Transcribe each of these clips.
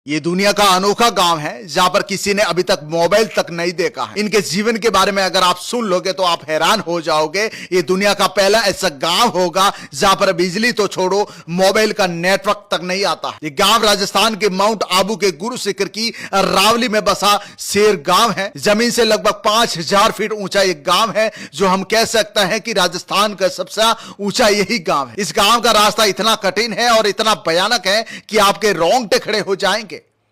ये दुनिया का अनोखा गांव है जहां पर किसी ने अभी तक मोबाइल तक नहीं देखा है। इनके जीवन के बारे में अगर आप सुन लोगे तो आप हैरान हो जाओगे। ये दुनिया का पहला ऐसा गांव होगा जहां पर बिजली तो छोड़ो, मोबाइल का नेटवर्क तक नहीं आता। ये गांव राजस्थान के माउंट आबू के गुरु शिखर की रावली में बसा शेर गांव है। जमीन से लगभग 5000 फीट ऊंचा एक गांव है, जो हम कह सकते हैं कि राजस्थान का सबसे ऊंचा यही गांव है। इस गांव का रास्ता इतना कठिन है और इतना भयानक है कि आपके रोंगटे खड़े हो जाएंगे।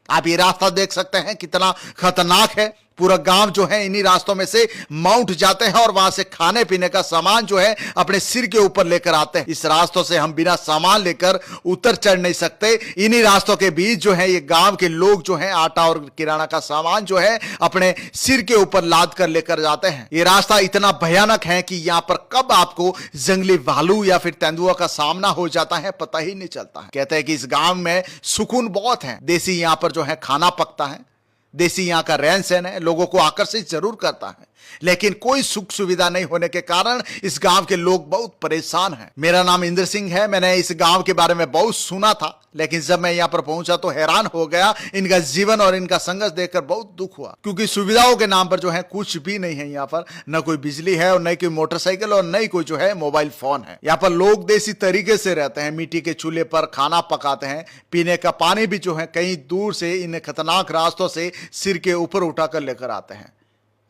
आप ये रास्ता देख सकते हैं कितना खतरनाक है। पूरा गांव जो है इन्हीं रास्तों में से माउंट जाते हैं और वहां से खाने पीने का सामान जो है अपने सिर के ऊपर लेकर आते हैं। इस रास्तों से हम बिना सामान लेकर उतर चढ़ नहीं सकते। इन्हीं रास्तों के बीच जो है ये गांव के लोग जो है आटा और किराना का सामान जो है अपने सिर के ऊपर लाद कर लेकर जाते हैं। ये रास्ता इतना भयानक है कि यहां पर कब आपको जंगली भालू या फिर तेंदुआ का सामना हो जाता है पता ही नहीं चलता है। कहते हैं कि इस गांव में सुकून बहुत है। देसी यहां पर जो है खाना पकता है, देसी यहां का रहन सहन है, लोगों को आकर्षित जरूर करता है, लेकिन कोई सुख सुविधा नहीं होने के कारण इस गांव के लोग बहुत परेशान हैं। मेरा नाम इंद्र सिंह है। मैंने इस गांव के बारे में बहुत सुना था, लेकिन जब मैं यहां पर पहुंचा तो हैरान हो गया। इनका जीवन और इनका संघर्ष देखकर बहुत दुख हुआ, क्योंकि सुविधाओं के नाम पर जो है कुछ भी नहीं है। यहां पर न कोई बिजली है और न कोई मोटरसाइकिल और न कोई जो है मोबाइल फोन है। यहां पर लोग देसी तरीके से रहते हैं, मिट्टी के चूल्हे पर खाना पकाते हैं। पीने का पानी भी जो है कहीं दूर से इन खतरनाक रास्तों से सिर के ऊपर उठाकर लेकर आते हैं।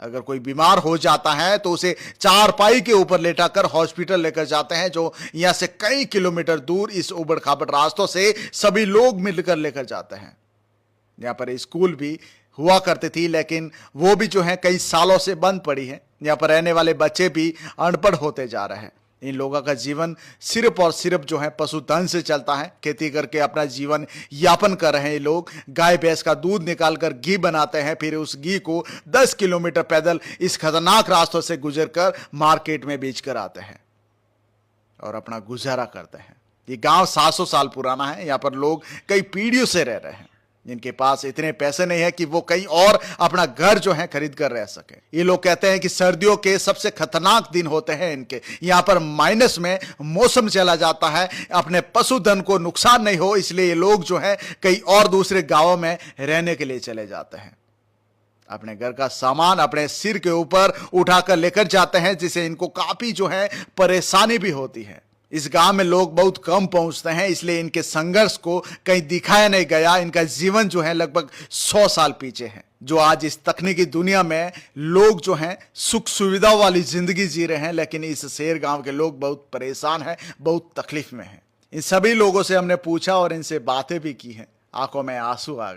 अगर कोई बीमार हो जाता है तो उसे चारपाई के ऊपर लेटाकर हॉस्पिटल लेकर जाते हैं, जो यहां से कई किलोमीटर दूर इस उबड़ खाबड़ रास्तों से सभी लोग मिलकर लेकर जाते हैं। यहां पर स्कूल भी हुआ करती थी, लेकिन वो भी जो है कई सालों से बंद पड़ी है। यहां पर रहने वाले बच्चे भी अनपढ़ होते जा रहे हैं। इन लोगों का जीवन सिर्फ और सिर्फ जो है पशुधन से चलता है। खेती करके अपना जीवन यापन कर रहे हैं ये लोग। गाय भैंस का दूध निकालकर घी बनाते हैं, फिर उस घी को 10 किलोमीटर पैदल इस खतरनाक रास्तों से गुजरकर मार्केट में बेच कर आते हैं और अपना गुजारा करते हैं। ये गांव 700 साल पुराना है। यहाँ पर लोग कई पीढ़ियों से रह रहे हैं। जिनके पास इतने पैसे नहीं है कि वो कहीं और अपना घर जो है खरीद कर रह सके। ये लोग कहते हैं कि सर्दियों के सबसे खतरनाक दिन होते हैं इनके। यहाँ पर माइनस में मौसम चला जाता है। अपने पशुधन को नुकसान नहीं हो, इसलिए ये लोग जो है कई और दूसरे गांवों में रहने के लिए चले जाते हैं। अपने घर का सामान अपने सिर के ऊपर उठाकर लेकर जाते हैं, जिससे इनको काफी जो है परेशानी भी होती है। इस गांव में लोग बहुत कम पहुंचते हैं, इसलिए इनके संघर्ष को कहीं दिखाया नहीं गया। इनका जीवन जो है लगभग 100 साल पीछे है। जो आज इस तकनीकी दुनिया में लोग जो हैं सुख सुविधा वाली जिंदगी जी रहे हैं, लेकिन इस शेर गांव के लोग बहुत परेशान हैं, बहुत तकलीफ में हैं। इन सभी लोगों से हमने पूछा और इनसे बातें भी की हैं। आंखों में आंसू आ गए।